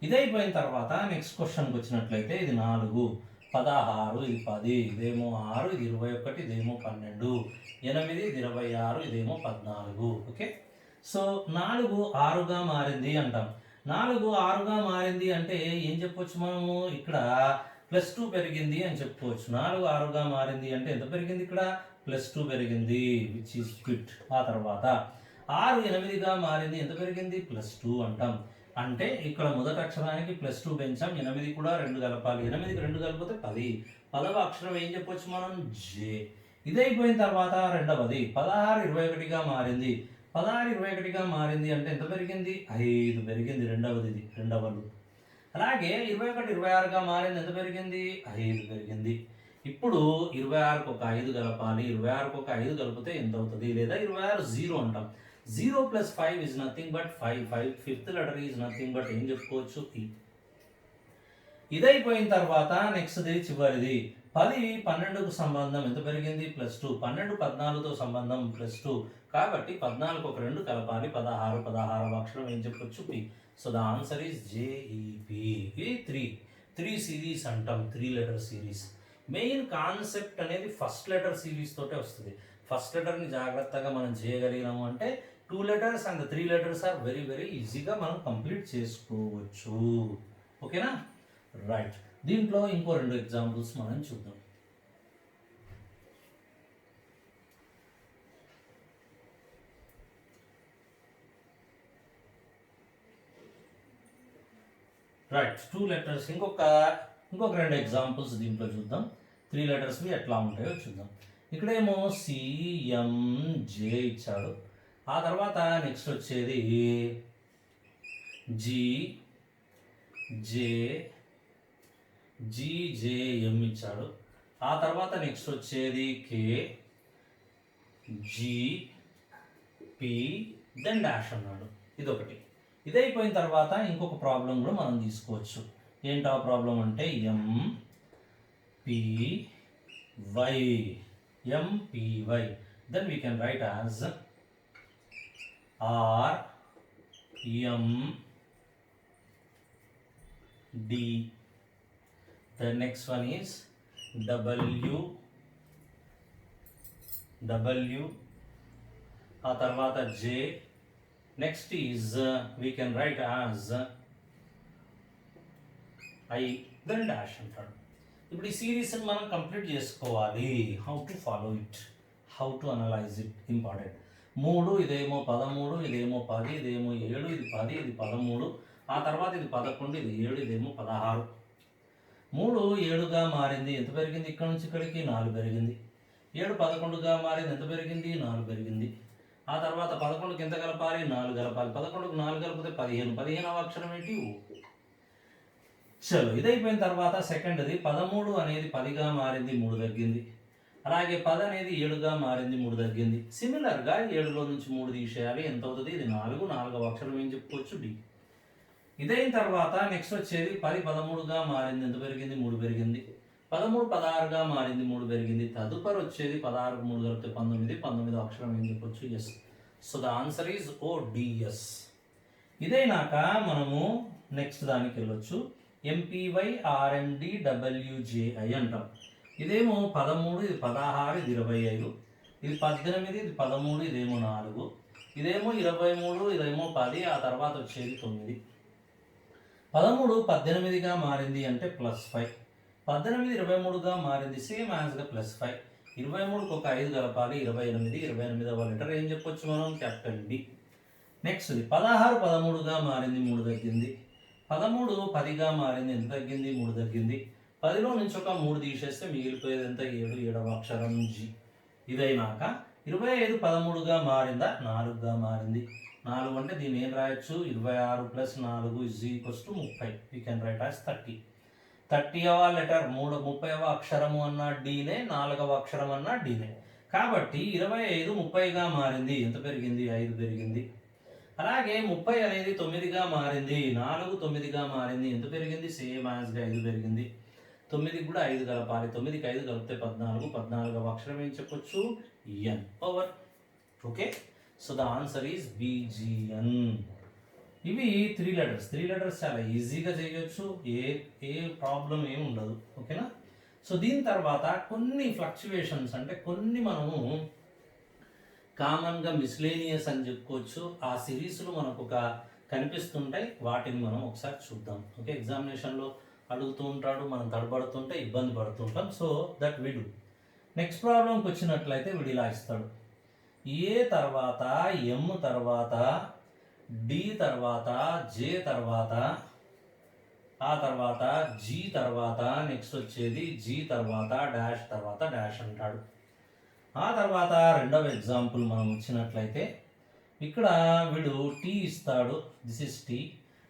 ఇదైపోయిన తర్వాత నెక్స్ట్ క్వశ్చన్కి వచ్చినట్లయితే ఇది 4, 16, ఇది 10, ఇదేమో 6, ఇది 21, ఇదేమో 12, 8, ఇది 26, ఇదేమో 14. ఓకే, సో 4 6గా మారింది అంటాం. 4 6గా మారింది అంటే ఏం చెప్పొచ్చు మనము? ఇక్కడ +2 పెరిగింది అని చెప్పుకోవచ్చు. 4 6గా మారింది అంటే ఎంత పెరిగింది? ఇక్కడ +2 పెరిగింది, విచ్ ఈస్ ఫిట్. ఆ తర్వాత 6 8గా మారింది, ఎంత పెరిగింది? +2 అంటాం. అంటే ఇక్కడ మొదటి అక్షరానికి +2 పెంచాం, 8 కూడా 2 కలపాలి. 8కి 2 కలిపితే 10. 10వ అక్షరం ఏం చెప్పొచ్చు మనం? జే. ఇదైపోయిన తర్వాత రెండవది 16 21గా మారింది. 16 21గా మారింది అంటే ఎంత పెరిగింది? 5 పెరిగింది. రెండవది, ఇది రెండవ లూప్. అలాగే 21 26గా మారింది, ఎంత పెరిగింది? 5 పెరిగింది. ఇప్పుడు 26కు ఒక 5 కలపాలి. 26కు ఒక 5 కలిపితే ఎంత అవుతుంది? లేదా 26 0 అంటాం. 0 + 5 is nothing but 5. Fifth letter is nothing but ఏం చెప్పుకోవచ్చు? ఈ. ఇదైపోయిన తర్వాత నెక్స్ట్ది చివరిది 10 12కు సంబంధం ఎంత పెరిగింది? +2. 12 14తో సంబంధం +2. కాబట్టి 14కు ఒక 2 కలపాలి. 16. 16వ అక్షరం ఏం చెప్పొచ్చు? P. So the answer is JEP. ఇది 3 సిరీస్ అంటాం, 3 లెటర్ సిరీస్. మెయిన్ కాన్సెప్ట్ అనేది ఫస్ట్ లెటర్ సిరీస్ తోటే వస్తుంది. ఫస్ట్ లెటర్ని జాగ్రత్తగా మనం చేయగలిగినాము అంటే 2 letters and the 3 letters are very ఈజీగా మనం కంప్లీట్ చేసుకోవచ్చు. ఓకేనా? రైట్. దీంట్లో ఇంకో 2 ఎగ్జాంపుల్స్ మనం చూద్దాం. Right, 2 letters. ఇంకొక 2 ఎగ్జాంపుల్స్ దీంట్లో చూద్దాం. 3 letters ఎట్లా ఉంటాయో చూద్దాం. ఇక్కడేమో CMJ ఇచ్చాడు. ఆ తర్వాత నెక్స్ట్ వచ్చేది GJM ఇచ్చాడు. ఆ తర్వాత నెక్స్ట్ వచ్చేది KGP దెన్ డాష్ అన్నాడు. ఇదొకటి. ఇదైపోయిన తర్వాత ఇంకొక ప్రాబ్లం కూడా మనం తీసుకోవచ్చు. ఏంటా ప్రాబ్లం అంటే MPY. Then we can write as RMD. The next one is W. ఆ తర్వాత J. Next is we can write as I then dash అంటాడు. ఇప్పుడు ఈ సిరీస్ని మనం కంప్లీట్ చేసుకోవాలి. How to follow it, how to analyse it important. 3 ఇదేమో 13, ఇదేమో 10, ఇదేమో 7, ఇది 10, ఇది 13, ఆ తర్వాత ఇది 11, ఇది 7, ఇదేమో 16. 3 7గా మారింది, ఎంత పెరిగింది? ఇక్కడ నుంచి ఇక్కడికి 4 పెరిగింది. 7 11గా మారింది, ఎంత పెరిగింది? 4 పెరిగింది. ఆ తర్వాత 11కి ఎంత కలపాలి? 4 కలపాలి. 11కు 4 కలిపితే 15. 15వ అక్షరం ఏంటి? ఓ. చలో, ఇదైపోయిన తర్వాత సెకండ్ది 13 అనేది 10గా మారింది, 3 తగ్గింది. అలాగే 10 అనేది 7గా మారింది, 3 తగ్గింది. సిమిలర్గా 7లో నుంచి 3 తీసేయాలి, ఎంత అవుతుంది? ఇది 4. 4వ అక్షరం ఏం చెప్పుకోవచ్చు? డి. ఇదైన తర్వాత నెక్స్ట్ వచ్చేది 10 13గా మారింది, ఎంత పెరిగింది? 3 పెరిగింది. 13 16గా మారింది, 3 పెరిగింది. తదుపరి వచ్చేది 16కు 3 కలిపితే 19. 19వ అక్షరం ఏం చెప్పొచ్చు? S. So the answer is ODS. ఇదైనాక మనము నెక్స్ట్ దానికి వెళ్ళొచ్చు. MPY RMD WJI అంటాం. ఇదేమో 13, ఇది 16, ఇది 25, ఇది 18, ఇది 13, ఇదేమో 4, ఇదేమో 23, ఇదేమో 10, ఆ తర్వాత వచ్చేది 9. 13 18గా మారింది అంటే +5. 18 23గా మారింది, సేమ్ యాజ్గా +5. 23కు ఒక 5 కలపాలి, 28. 28వ లెటర్ ఏం చెప్పొచ్చు మనం? Capital D. నెక్స్ట్ 16 13గా మారింది, 3 తగ్గింది. 13 10గా మారింది, ఎంత తగ్గింది? 3 తగ్గింది. 10లో నుంచి ఒక 3 తీసేస్తే మిగిలిపోయేది ఎంత? 7. 7వ అక్షరం జి. ఇదైనాక 25 13గా మారిందా? 4గా మారింది. 4 అంటే దీన్ని ఏం రాయొచ్చు? 26 + 4 = 30. We can write as 30. 30వ లెటర్ 30వ అక్షరము అన్న డీనే, 4వ అక్షరం అన్న డీనే. కాబట్టి 25 30గా మారింది, ఎంత పెరిగింది? 5 పెరిగింది. అలాగే 30 అనేది 9గా మారింది, 4 9గా మారింది, ఎంత పెరిగింది? సేమ్ యాజ్గా 5 పెరిగింది. 9కి కూడా 5 కలపాలి, 9కి 5 కలిపితే 14, 14వ అక్షరం ఏం చెప్పొచ్చు? N power. Okay, so the answer is BGN. ఇవి 3 లెటర్స్. 3 లెటర్స్ చాలా ఈజీగా చేయొచ్చు, ఏ ప్రాబ్లం ఏమి ఉండదు. ఓకేనా? సో దీని తర్వాత కొన్ని ఫ్లక్చువేషన్స్, అంటే కొన్ని మనము కామన్గా మిస్లేనియస్ అని చెప్పుకోవచ్చు. ఆ సిరీస్లు మనకు ఒక కనిపిస్తుంటాయి, వాటిని మనం ఒకసారి చూద్దాం. ఓకే, ఎగ్జామినేషన్లో అడుగుతూ ఉంటాడు, మనం తడబడుతుంటే ఇబ్బంది పడుతుంటాం. So that we do. Next ప్రాబ్లంకి వచ్చినట్లయితే వీడు ఇలా ఇస్తాడు: ఏ తర్వాత ఎం తర్వాత డి తర్వాత జే తర్వాత ఆ తర్వాత జీ తర్వాత నెక్స్ట్ వచ్చేది జీ తర్వాత డాష్ అంటాడు. ఆ తర్వాత రెండవ ఎగ్జాంపుల్ మనం వచ్చినట్లయితే ఇక్కడ వీడు టీ ఇస్తాడు, దిస్ ఇస్ టీ.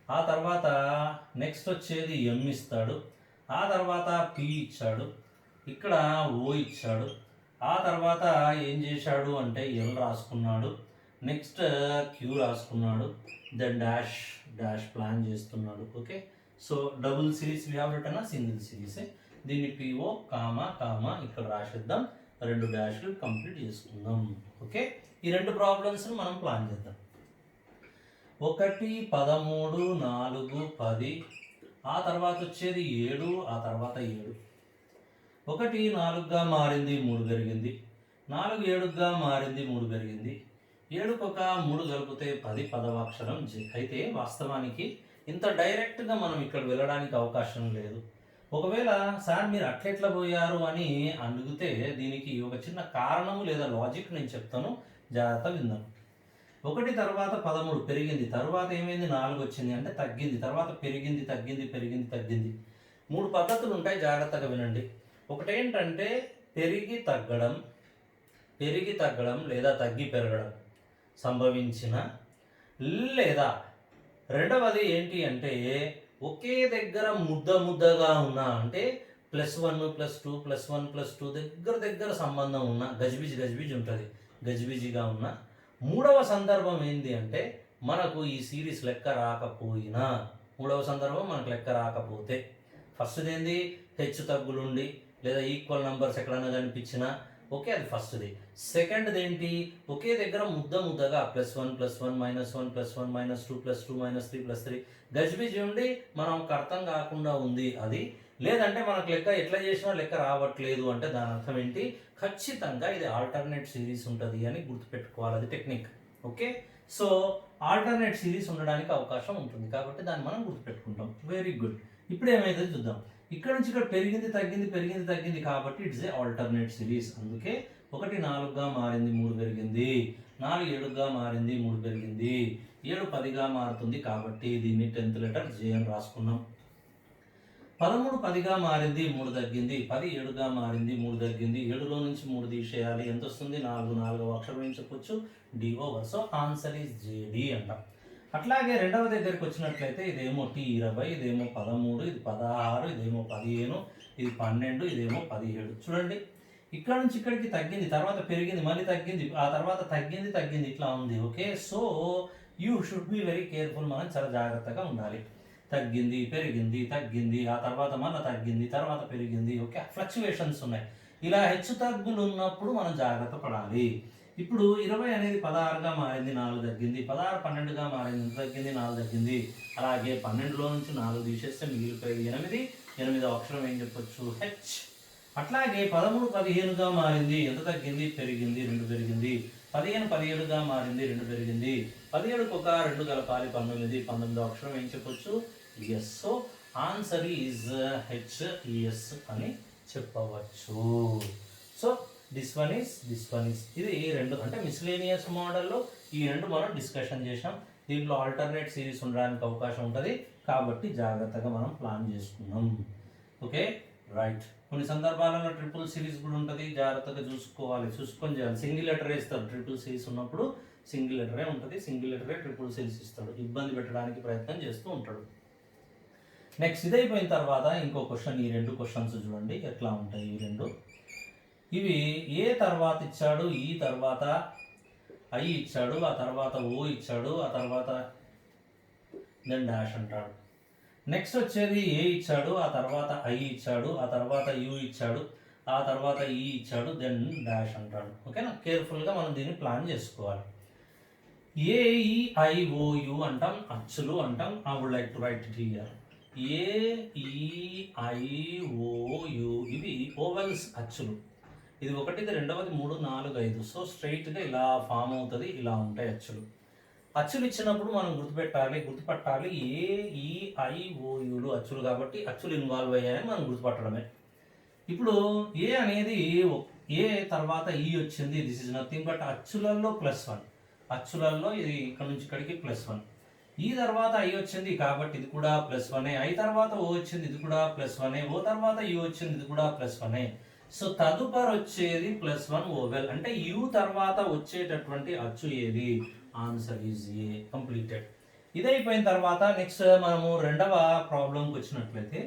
ఆ తర్వాత నెక్స్ట్ వచ్చేది ఎం ఇస్తాడు, ఆ తర్వాత పి ఇచ్చాడు, ఇక్కడ ఓ ఇచ్చాడు, ఆ తర్వాత ఏం చేశాడు అంటే ఎల్ రాసుకున్నాడు, నెక్స్ట్ క్యూ రాసుకున్నాడు, దెన్ డాష్ ప్లాన్ చేస్తున్నాడు. Okay, so double series we have written, single series. దీన్ని పిఓ కామా కామా ఇక్కడ రాసేద్దాం, 2 డాష్లు కంప్లీట్ చేసుకుందాం. ఓకే, ఈ 2 ప్రాబ్లమ్స్ని మనం ప్లాన్ చేద్దాం. 1 13 4 10, ఆ తర్వాత వచ్చేది 7, ఆ తర్వాత 7. 1 4గా మారింది, 3 పెరిగింది. 4 7గా మారింది, 3 పెరిగింది. 7కు ఒక 3 కలిపితే 10, 10వ అక్షరం జే. అయితే వాస్తవానికి ఇంత డైరెక్ట్గా మనం ఇక్కడ వెళ్ళడానికి అవకాశం లేదు. ఒకవేళ సార్ మీరు అట్లెట్లా పోయారు అని అడిగితే దీనికి ఒక చిన్న కారణము లేదా లాజిక్ నేను చెప్తాను, జాగ్రత్త విందాం. 1 తర్వాత 13 పెరిగింది, తర్వాత ఏమైంది? 4 వచ్చింది, అంటే తగ్గింది, తర్వాత పెరిగింది, తగ్గింది, పెరిగింది, తగ్గింది. 3 పద్ధతులు ఉంటాయి, జాగ్రత్తగా వినండి. ఒకటేంటంటే పెరిగి తగ్గడం లేదా తగ్గి పెరగడం సంభవించిన, లేదా రెండవది ఏంటి అంటే ఒకే దగ్గర ముద్దగా ఉన్న, అంటే +1 +2 +1 +2 దగ్గర సంబంధం ఉన్న, గజిబిజి ఉంటుంది, గజిబిజిగా ఉన్న. మూడవ సందర్భం ఏంటి అంటే మనకు ఈ సిరీస్ లెక్క రాకపోయినా, మూడవ సందర్భం మనకు లెక్క రాకపోతే, ఫస్ట్ది ఏంది? హెచ్చు తగ్గులుండి లేదా ఈక్వల్ నంబర్స్ ఎక్కడన్నా కనిపించినా, ఓకే, అది ఫస్ట్ది. సెకండ్ది ఏంటి? ఒకే దగ్గర ముద్దగా +1 +1 -1 +1 -2 +2 -3 +3 గజిబిజి ఉండి మనకు అర్థం కాకుండా ఉంది అది. లేదంటే మనకు లెక్క ఎట్లా చేసినా లెక్క రావట్లేదు అంటే దాని అర్థం ఏంటి? ఖచ్చితంగా ఇది ఆల్టర్నేట్ సిరీస్ ఉంటుంది అని గుర్తుపెట్టుకోవాలి, అది technique. Okay, so alternate series ఉండడానికి అవకాశం ఉంటుంది, కాబట్టి దాన్ని మనం గుర్తుపెట్టుకుంటాం. Very good. ఇప్పుడు ఏమైతే చూద్దాం. ఇక్కడ నుంచి ఇక్కడ పెరిగింది తగ్గింది కాబట్టి ఇట్స్ ఏ ఆల్టర్నేట్ సిరీస్. అందుకే 1 4గా మారింది, 3 పెరిగింది. 4 7గా మారింది, 3 పెరిగింది. 7 10గా మారుతుంది, కాబట్టి దీన్ని 10th లెటర్ జే అని రాసుకున్నాం. 13 10గా మారింది, 3 తగ్గింది. 10 7గా మారింది, 3 తగ్గింది. 7లో నుంచి 3 తీసేయాలి, ఎంత వస్తుంది? 4. 4వ అక్షరం ఏం చెప్పొచ్చు? D over. So answer is JD అంటాం. అట్లాగే రెండవ దగ్గరికి వచ్చినట్లయితే ఇదేమో T20, ఇదేమో 13, ఇది 16, ఇదేమో 15, ఇది 12, ఇదేమో 17. చూడండి, ఇక్కడ నుంచి ఇక్కడికి తగ్గింది, తర్వాత పెరిగింది, మళ్ళీ తగ్గింది, ఆ తర్వాత తగ్గింది, ఇట్లా ఉంది. Okay, so you should be very careful. మనం చాలా జాగ్రత్తగా ఉండాలి. తగ్గింది, పెరిగింది, తగ్గింది, ఆ తర్వాత మళ్ళీ తగ్గింది, తర్వాత పెరిగింది. ఓకే, ఫ్లక్చువేషన్స్ ఉన్నాయి. ఇలా హెచ్చు తగ్గులు ఉన్నప్పుడు మనం జాగ్రత్త పడాలి. ఇప్పుడు 20 అనేది 16గా మారింది, 4 తగ్గింది. 16 12గా మారింది, ఎంత తగ్గింది? 4 తగ్గింది. అలాగే 12లో నుంచి 4 తీసేస్తే మిగిలిపోయేది 8. 8వ అక్షరం ఏం చెప్పొచ్చు? హెచ్. అట్లాగే 13 15గా మారింది, ఎంత తగ్గింది? పెరిగింది, 2 పెరిగింది. 15 17గా మారింది, 2 పెరిగింది. 17కు ఒక 2 కలపాలి, 19. 19వ అక్షరం ఏం చెప్పొచ్చు? S. So answer is HES అని చెప్పవచ్చు. సో దిస్ వన్ ఈస్ ఇది 2 అంటే మిస్లేనియస్ మోడల్లో ఈ 2 మనం డిస్కషన్ చేసాం. దీంట్లో ఆల్టర్నేట్ సిరీస్ ఉండడానికి అవకాశం ఉంటుంది, కాబట్టి జాగ్రత్తగా మనం ప్లాన్ చేసుకున్నాం. Okay, right. కొన్ని సందర్భాలలో ట్రిపుల్ సిరీస్ కూడా ఉంటుంది, జాగ్రత్తగా చూసుకొని చేయాలి. సింగిల్ లెటర్ ఇస్తాడు, ట్రిపుల్ సిరీస్ ఉన్నప్పుడు సింగిల్ లెటరే ఉంటుంది, సింగిల్ లెటరే ట్రిపుల్ సిరీస్ ఇస్తాడు, ఇబ్బంది పెట్టడానికి ప్రయత్నం చేస్తూ ఉంటాడు. నెక్స్ట్ ఇది అయిపోయిన తర్వాత ఇంకో క్వశ్చన్, ఈ రెండు క్వశ్చన్స్ చూడండి ఎట్లా ఉంటాయి. ఈ రెండు ఇవి ఏ తర్వాత ఇచ్చాడు, ఈ తర్వాత ఐ ఇచ్చాడు, ఆ తర్వాత ఓ ఇచ్చాడు, ఆ తర్వాత దెన్ డాష్ అంటాడు. నెక్స్ట్ వచ్చేది ఏ ఇచ్చాడు, ఆ తర్వాత ఐ ఇచ్చాడు, ఆ తర్వాత యు ఇచ్చాడు, ఆ తర్వాత ఈ ఇచ్చాడు, దెన్ డాష్ అంటాడు. ఓకేనా, కేర్ఫుల్గా మనం దీన్ని ప్లాన్ చేసుకోవాలి. AEIOU అంటాం, అచ్చులు అంటాం. I would like to write it here. AEIOU ఇవి ఓవెల్స్ అచ్చులు. ఇది ఒకటిది, రెండవది, 3, 4, 5. సో స్ట్రైట్గా ఇలా ఫామ్ అవుతుంది, ఇలా ఉంటాయి అచ్చులు. అచ్చులు ఇచ్చినప్పుడు మనం గుర్తుపట్టాలి AEIOUలు అచ్చులు కాబట్టి అచ్చులు ఇన్వాల్వ్ అయ్యాయని మనం గుర్తుపట్టడమే. ఇప్పుడు ఏ అనేది ఏ తర్వాత ఈ వచ్చింది, దిస్ ఇస్ నథింగ్ బట్ అచ్చులలో +1. అచ్చులలో ఇది ఇక్కడ నుంచి ఇక్కడికి +1. ఈ తర్వాత ఐ వచ్చింది కాబట్టి ఇది కూడా +1. ఐ తర్వాత ఓ వచ్చింది, ఇది కూడా +1. ఓ తర్వాత యు వచ్చింది, ఇది కూడా +1. సో తదుపరి వచ్చేది +1 ఓవెల్. అంటే యు తర్వాత వచ్చేటటువంటి అచ్చు ఏది? Answer is A. కంప్లీటెడ్. ఇది అయిపోయిన తర్వాత నెక్స్ట్ మనము రెండవ ప్రాబ్లంకి వచ్చినట్లయితే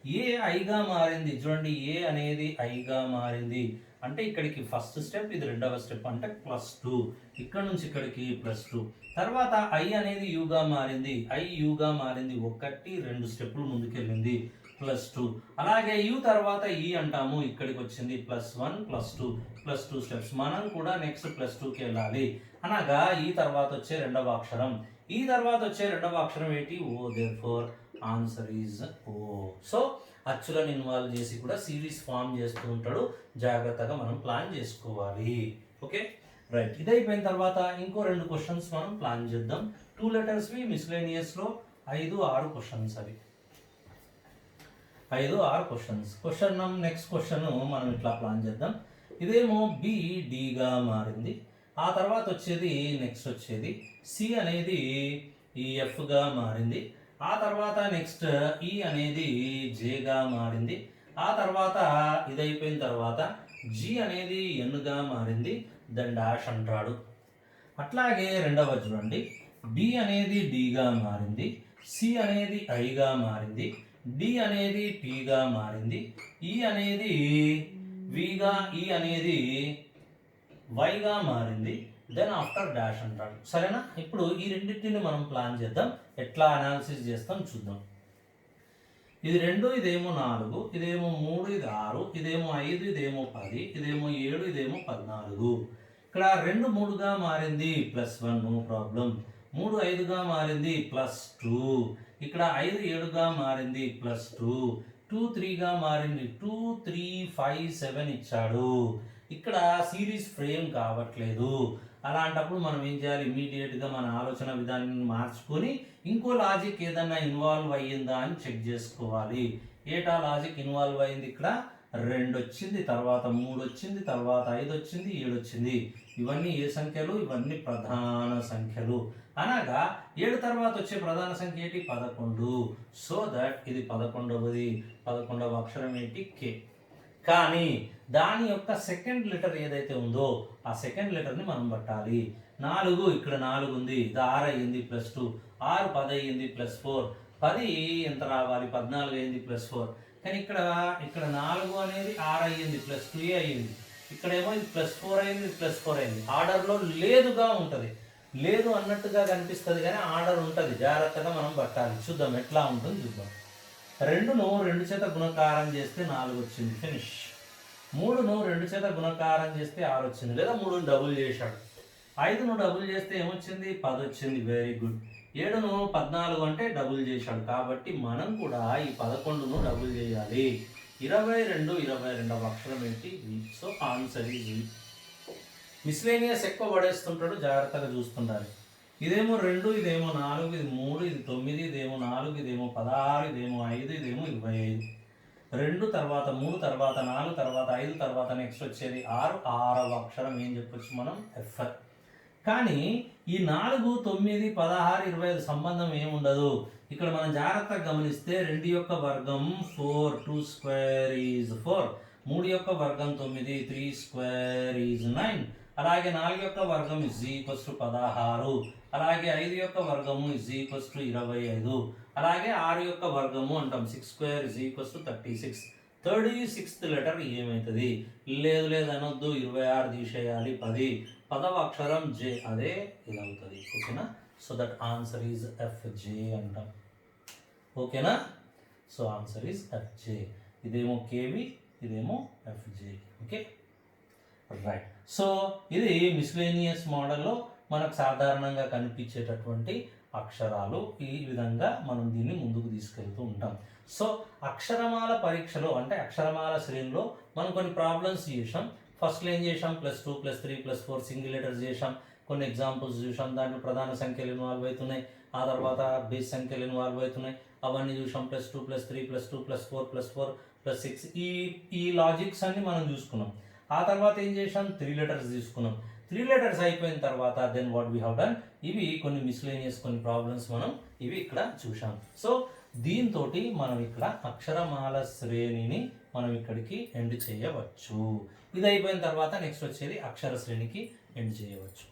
ఏ ఐగా మారింది. చూడండి, ఏ అనేది ఐగా మారింది అంటే ఇక్కడికి ఫస్ట్ స్టెప్, ఇది రెండవ స్టెప్ అంటే +2. ఇక్కడ నుంచి ఇక్కడికి +2. తర్వాత ఐ అనేది యుగా మారింది, ఐ యుగా మారింది, 1, 2 స్టెప్పులు ముందుకెళ్ళింది, +2. అలాగే యు తర్వాత ఈ అంటాము, ఇక్కడికి వచ్చింది +1 +2 స్టెప్స్. మనం కూడా నెక్స్ట్ +2కి వెళ్ళాలి. అనగా ఈ తర్వాత వచ్చే రెండవ అక్షరం, ఈ తర్వాత వచ్చే రెండవ అక్షరం ఏంటి? O. Therefore answer is O. So అచ్చులను ఇన్వాల్వ్ చేసి కూడా సిరీస్ ఫామ్ చేస్తూ ఉంటాడు. జాగ్రత్తగా మనం ప్లాన్ చేసుకోవాలి. Okay, right. ఇది అయిపోయిన తర్వాత ఇంకో 2 క్వశ్చన్స్ మనం ప్లాన్ చేద్దాం. 2 లెటర్స్వి మిస్లేనియస్లో 5, 6 క్వశ్చన్స్. అవి 5, 6 క్వశ్చన్స్. నెక్స్ట్ క్వశ్చన్ మనం ఇట్లా ప్లాన్ చేద్దాం. ఇదేమో బి డిగా మారింది. ఆ తర్వాత వచ్చేది నెక్స్ట్ వచ్చేది సి అనేది ఈ ఎఫ్గా మారింది. ఆ తర్వాత నెక్స్ట్ ఈ అనేది జేగా మారింది. ఆ తర్వాత ఇది అయిపోయిన తర్వాత జి అనేది ఎన్గా మారింది, దెన్ డాష్ అంటాడు. అట్లాగే రెండవ చూడండి, బి అనేది డిగా మారింది, సి అనేది ఐగా మారింది, డి అనేది టీగా మారింది, ఈ అనేది విగా, ఈ అనేది వైగా మారింది, దెన్ ఆఫ్టర్ డాష్ అంటాడు. సరేనా? ఇప్పుడు ఈ రెండింటిని మనం ప్లాన్ చేద్దాం, ఎట్లా అనాలిసిస్ చేస్తాం చూద్దాం. ఇది 2, ఇదేమో 4, ఇదేమో 3, ఇది 6, ఇదేమో 5, ఇదేమో 10, ఇదేమో 7, ఇదేమో 14. ఇక్కడ 2 3గా మారింది, +1, నో ప్రాబ్లం. 3 5గా మారింది, +2. ఇక్కడ 5 7గా మారింది, +2. 2 3గా మారింది, 2 3 5 7 ఇచ్చాడు. ఇక్కడ సిరీస్ ఫ్రేమ్ కావట్లేదు. అలాంటప్పుడు మనం ఏం చేయాలి? ఇమీడియట్గా మన ఆలోచన విధానాన్ని మార్చుకొని ఇంకో లాజిక్ ఏదన్నా ఇన్వాల్వ్ అయ్యిందా అని చెక్ చేసుకోవాలి. ఏటా లాజిక్ ఇన్వాల్వ్ అయింది? ఇక్కడ 2 వచ్చింది, తర్వాత 3 వచ్చింది, తర్వాత 5 వచ్చింది, 7 వచ్చింది. ఇవన్నీ ఏ సంఖ్యలు? ఇవన్నీ ప్రధాన సంఖ్యలు. అనగా 7 తర్వాత వచ్చే ప్రధాన సంఖ్య ఏంటి? 11. సో దట్ ఇది 11వది. 11వ అక్షరం ఏంటి? కే. కానీ దాని యొక్క సెకండ్ లెటర్ ఏదైతే ఉందో ఆ సెకండ్ లెటర్ని మనం పట్టాలి. 4, ఇక్కడ 4 ఉంది, ఇది 6 అయ్యింది, +2. 6 10 అయ్యింది, +4. 10 ఎంత రావాలి? 14 అయ్యింది, +4. కానీ ఇక్కడ 4 అనేది 6 అయ్యింది, +2 అయ్యింది. ఇక్కడేమో ఇది +4 అయింది, ఇది +4 అయింది. ఆర్డర్లో లేదుగా ఉంటుంది, లేదు అన్నట్టుగా కనిపిస్తుంది కానీ ఆర్డర్ ఉంటుంది. జాగ్రత్తగా మనం పట్టాలి. చూద్దాం ఎట్లా ఉంటుంది చూద్దాం. 2ను 2 చేత గుణకారం చేస్తే 4 వచ్చింది, ఫినిష్. 3ను 2 చేత గుణకారం చేస్తే 6 వచ్చింది, లేదా 3ను డబుల్ చేశాడు. 5ను డబుల్ చేస్తే ఏమొచ్చింది? 10 వచ్చింది, వెరీ గుడ్. 7ను 14 అంటే డబుల్ చేశాడు. కాబట్టి మనం కూడా ఈ 11ను డబుల్ చేయాలి. 22 అక్షరం ఏంటి? So answer is V. Miscellaneous ఎక్కువ పడేస్తుంటాడు, జాగ్రత్తగా చూస్తుండాలి. ఇదేమో 2, ఇదేమో 4, ఇది 3, ఇది 9, ఇదేమో 4, ఇదేమో 16, ఇదేమో 5, ఇదేమో 25. 2 తర్వాత 3 తర్వాత 4 తర్వాత 5 తర్వాత నెక్స్ట్ వచ్చేది 6. 6వ అక్షరం ఏం చెప్పొచ్చు మనం? ఎఫ్. కానీ ఈ 4 9 16 25 సంబంధం ఏముండదు. ఇక్కడ మనం జాగ్రత్తగా గమనిస్తే 2 యొక్క వర్గం 4, 2 స్క్వేర్ ఈజ్ 4. 3 యొక్క వర్గం 9, 3 స్క్వేర్ ఈజ్ 9. అలాగే 4 యొక్క వర్గం ఈజ్ ఈక్వల్స్ టు 16. అలాగే 5 యొక్క వర్గము ఇజ్ ఈక్వల్స్ టు 25, అలాగే 6 యొక్క వర్గము అంటాం 6 square is equals to 36. 36th letter ఏమవుతుంది? లేదు అనొద్దు, 26 తీసేయాలి, 10. 10వ అక్షరం జే, అదే ఇది అవుతుంది. ఓకేనా? So that answer is FJ అంటాం. ఓకేనా? So answer is FJ. ఇదేమో కేవి, ఇదేమో FJ. Okay, right. సో ఇది మిస్లేనియస్ మోడల్లో మనకు సాధారణంగా కనిపించేటటువంటి అక్షరాలు. ఈ విధంగా మనం దీన్ని ముందుకు తీసుకెళ్తూ ఉంటాం. సో అక్షరమాల పరీక్షలో అంటే అక్షరమాల శ్రేణిలో మనం కొన్ని ప్రాబ్లమ్స్ చేసాం. ఫస్ట్లో ఏం చేసాం? +2 +3 +4 సింగిల్ లెటర్స్ చేసాం. కొన్ని ఎగ్జాంపుల్స్ చూసాం. దాంట్లో ప్రధాన సంఖ్యలు ఇన్వాల్వ్ అవుతున్నాయి, ఆ తర్వాత బేస్ సంఖ్యలు ఇన్వాల్వ్ అవుతున్నాయి, అవన్నీ చూసాం. +2 +3 +2 +4 +4 +6 ఈ లాజిక్స్ అన్ని మనం చూసుకున్నాం. ఆ తర్వాత ఏం చేసాం? 3 లెటర్స్ తీసుకున్నాం. 3 లెటర్స్ అయిపోయిన తర్వాత then what we have done, ఇవి కొన్ని మిస్లేనియస్ కొన్ని ప్రాబ్లమ్స్ మనం ఇవి ఇక్కడ చూసాం. సో దీంతో మనం ఇక్కడ అక్షరమాల శ్రేణిని మనం ఇక్కడికి ఎండ్ చేయవచ్చు. ఇది అయిపోయిన తర్వాత నెక్స్ట్ వచ్చేది అక్షర శ్రేణికి ఎండ్ చేయవచ్చు.